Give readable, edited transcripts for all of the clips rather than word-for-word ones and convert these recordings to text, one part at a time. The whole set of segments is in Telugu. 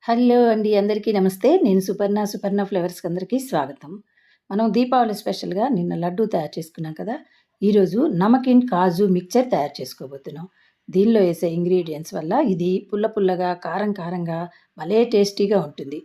హలో అండి. అందరికీ నమస్తే. నేను సుపర్ణ ఫ్లేవర్స్‌కి అందరికీ స్వాగతం. మనం దీపావళి స్పెషల్‌గా నిన్న లడ్డూ తయారు చేసుకున్నాం కదా! ఈరోజు నమకీన్ కాజు మిక్చర్ తయారు చేసుకోబోతున్నాం. దీనిలో ఏసే ఇంగ్రీడియెంట్స్ వల్ల ఇది పుల్ల పుల్లగా, కారం కారంగా భలే టేస్టీగా ఉంటుంది.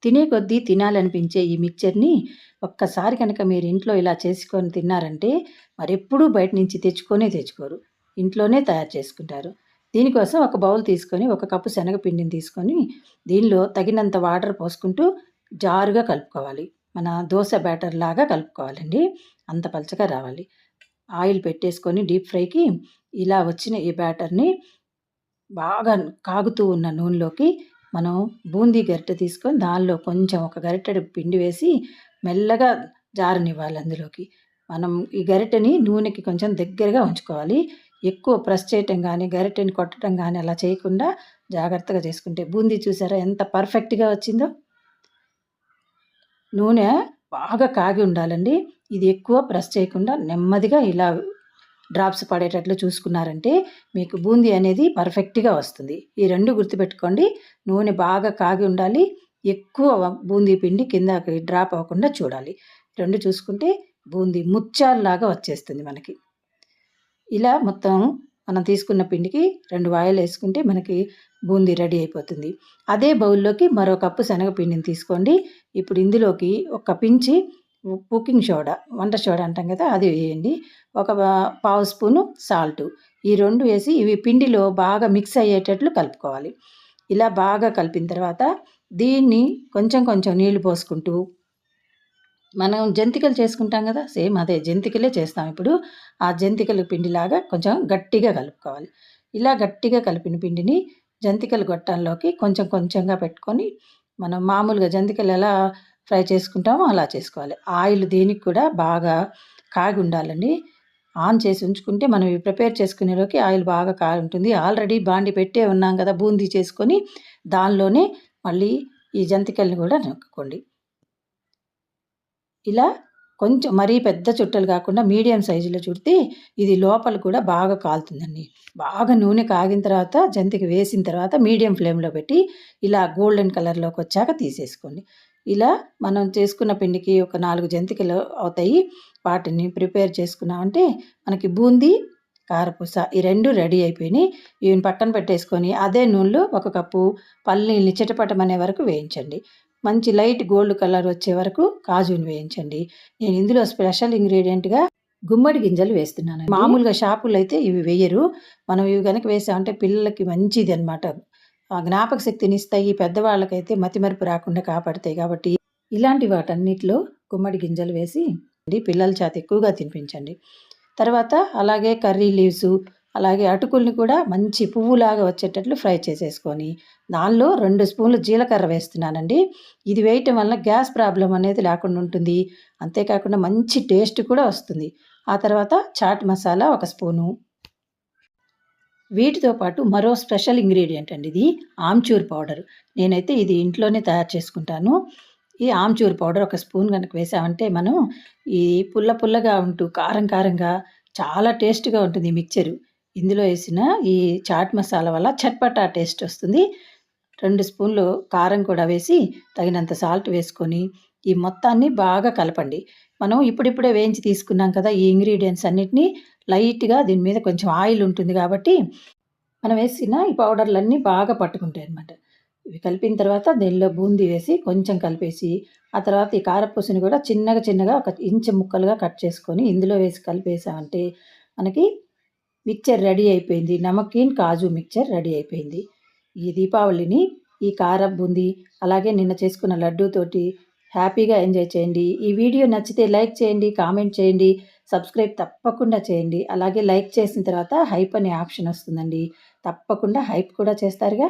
తినే కొద్దీ తినాలనిపించే ఈ మిక్చర్‌ని ఒక్కసారి కనుక మీరు ఇంట్లో ఇలా చేసుకొని తిన్నారంటే మరెప్పుడూ బయట నుంచి తెచ్చుకోరు. ఇంట్లోనే తయారు చేసుకుంటారు. దీనికోసం ఒక బౌల్ తీసుకొని, ఒక కప్పు శనగపిండిని తీసుకొని, దీనిలో తగినంత వాటర్ పోసుకుంటూ జారుగా కలుపుకోవాలి. మన దోస బ్యాటర్‌లాగా కలుపుకోవాలండి. అంత పలచగా రావాలి. ఆయిల్ పెట్టేసుకొని డీప్ ఫ్రైకి ఇలా వచ్చిన ఈ బ్యాటర్‌ని బాగా కాగుతూ ఉన్న నూనెలోకి మనం బూందీ గరిటె తీసుకొని దానిలో కొంచెం ఒక గరిటెడు పిండి వేసి మెల్లగా జారనివ్వాలి అందులోకి. మనం ఈ గరిటెని నూనెకి కొంచెం దగ్గరగా ఉంచుకోవాలి. ఎక్కువ ప్రెస్ చేయటం గానీ, గరిటెని కొట్టడం గానీ అలా చేయకుండా జాగ్రత్తగా చేసుకుంటే బూందీ చూసారా ఎంత పర్ఫెక్ట్‌గా వచ్చిందో? నూనె బాగా కాగి ఉండాలండి. ఇది ఎక్కువ ప్రెస్ చేయకుండా నెమ్మదిగా ఇలా డ్రాప్స్ పడేటట్లు చూసుకున్నారంటే మీకు బూందీ అనేది పర్ఫెక్ట్‌గా వస్తుంది. ఈ 2 గుర్తుపెట్టుకోండి. నూనె బాగా కాగి ఉండాలి. ఎక్కువ బూందీ పిండి కిందకి డ్రాప్ అవ్వకుండా చూడాలి. 2 చూసుకుంటే బూందీ ముత్యాల్లాగా వచ్చేస్తుంది మనకి. ఇలా మొత్తం మనం తీసుకున్న పిండికి 2 వాయలేసుకుంటే మనకి బూందీ రెడీ అయిపోతుంది. అదే బౌల్‌లోకి మరో కప్పు శనగపిండిని తీసుకోండి. ఇప్పుడు ఇందులోకి ఒక పించి కుకింగ్ సోడా, వంట సోడా అంటాం కదా! అది వేయండి. ఒక పావు స్పూను సాల్టు. ఈ 2 వేసి ఇవి పిండిలో బాగా మిక్స్ అయ్యేటట్లు కలుపుకోవాలి. ఇలా బాగా కలిపిన తర్వాత దీన్ని కొంచెం కొంచెం నీళ్లు పోసుకుంటూ మనం జంతికలు చేసుకుంటాం కదా! సేమ్ అదే జంతికలే చేస్తాం ఇప్పుడు. ఆ జంతికల పిండిలాగా కొంచెం గట్టిగా కలుపుకోవాలి. ఇలా గట్టిగా కలిపిన పిండిని జంతికల గొట్టంలోకి కొంచెం కొంచెంగా పెట్టుకొని మనం మామూలుగా జంతికలు ఎలా ఫ్రై చేసుకుంటామో అలా చేసుకోవాలి. ఆయిల్ దేనికి కూడా బాగా కాగి ఉండాలండి. ఆన్ చేసి ఉంచుకుంటే మనం ఇవి ప్రిపేర్ చేసుకునేలోకి ఆయిల్ బాగా కాగి ఉంటుంది. ఆల్రెడీ బాండి పెట్టే ఉన్నాం కదా! బూందీ చేసుకొని దానిలోనే మళ్ళీ ఈ జంతికల్ని కూడా నొక్కుకోండి. ఇలా కొంచెం మరీ పెద్ద చుట్టలు కాకుండా మీడియం సైజులో చుడితే ఇది లోపల కూడా బాగా కాలుతుందండి. బాగా నూనె కాగిన తర్వాత జంతిక వేసిన తర్వాత మీడియం ఫ్లేమ్‌లో పెట్టి ఇలా గోల్డెన్ కలర్‌లోకి వచ్చాక తీసేసుకోండి. ఇలా మనం చేసుకున్న పిండికి ఒక 4 జంతికలు అవుతాయి. వాటిని ప్రిపేర్ చేసుకున్నామంటే మనకి బూందీ, కారపూస ఈ 2 రెడీ అయిపోయినాయి. ఇవిని పక్కన పెట్టేసుకొని అదే నూనెలో ఒక కప్పు పల్లీల్ని చిటపటమనే వరకు వేయించండి. మంచి లైట్ గోల్డ్ కలర్ వచ్చే వరకు కాజుని వేయించండి. నేను ఇందులో స్పెషల్ ఇంగ్రీడియెంట్‌గా గుమ్మడి గింజలు వేస్తున్నానండి. మామూలుగా షాపుల్లో అయితే ఇవి వెయ్యరు. మనం ఇవి గనక వేసామంటే పిల్లలకి మంచిదనమాట. జ్ఞాపక శక్తినిస్తాయి. పెద్దవాళ్ళకైతే మతిమరుపు రాకుండా కాపాడతాయి కాబట్టి ఇలాంటి వాటన్నిటిలో గుమ్మడి గింజలు వేసి పిల్లల చేత ఎక్కువగా తినిపించండి. తర్వాత అలాగే కర్రీ లీవ్సు, అలాగే అటుకుల్ని కూడా మంచి పువ్వులాగా వచ్చేటట్లు ఫ్రై చేసేసుకొని, దానిలో 2 స్పూన్లు జీలకర్ర వేస్తున్నానండి. ఇది వేయటం వల్ల గ్యాస్ ప్రాబ్లమ్ అనేది లేకుండా ఉంటుంది. అంతేకాకుండా మంచి టేస్ట్ కూడా వస్తుంది. ఆ తర్వాత చాట్ మసాలా ఒక స్పూను. వీటితో పాటు మరో స్పెషల్ ఇంగ్రీడియంట్ అండి ఇది ఆమ్చూర్ పౌడర్. నేనైతే ఇది ఇంట్లోనే తయారు చేసుకుంటాను. ఈ ఆమ్చూర్ పౌడర్ ఒక స్పూన్ గనుక వేసామంటే మనం ఈ పుల్ల పుల్లగా ఉంటూ కారం కారంగా చాలా టేస్ట్‌గా ఉంటుంది ఈ మిక్చరు. ఇందులో ఏసిన ఈ చాట్ మసాలా వల్ల చట్పటా టేస్ట్ వస్తుంది. 2 స్పూన్లు కారం కూడా వేసి తగినంత సాల్ట్ వేసుకొని ఈ మొత్తాన్ని బాగా కలపండి. మనం ఇప్పుడిప్పుడే వేయించి తీసుకున్నాం కదా! ఈ ఇంగ్రీడియెంట్స్ అన్నిటిని లైట్‌గా దీని మీద కొంచెం ఆయిల్ ఉంటుంది కాబట్టి మనం వేసిన ఈ పౌడర్‌లన్నీ బాగా పట్టుకుంటాయన్నమాట. ఇవి కలిపిన తర్వాత దీనిలో బూందీ వేసి కొంచెం కలిపేసి, ఆ తర్వాత ఈ కారపూసని కూడా చిన్నగా చిన్నగా ఒక ఇంచు ముక్కలుగా కట్ చేసుకొని ఇందులో వేసి కలిపేసామంటే మనకి మిక్చర్ రెడీ అయిపోయింది. నమకీన్ కాజు మిక్చర్ రెడీ అయిపోయింది. ఈ దీపావళిని ఈ కారం బూందీ అలాగే నిన్న చేసుకున్న లడ్డూతోటి హ్యాపీగా ఎంజాయ్ చేయండి. ఈ వీడియో నచ్చితే లైక్ చేయండి, కామెంట్ చేయండి, సబ్స్క్రైబ్ తప్పకుండా చేయండి. అలాగే లైక్ చేసిన తర్వాత హైప్ అనే ఆప్షన్ వస్తుందండి. తప్పకుండా హైప్ కూడా చేస్తారుగా.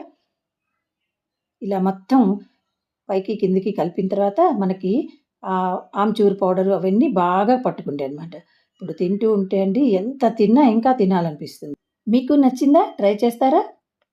ఇలా మొత్తం పైకి కిందకి కలిపిన తర్వాత మనకి ఆమ్చూర్ పౌడరు అవన్నీ బాగా పట్టుకుంటాయన్నమాట. ఇప్పుడు తింటూ ఉంటే అండి ఎంత తిన్నా ఇంకా తినాలనిపిస్తుంది. మీకు నచ్చిందా? ట్రై చేస్తారా?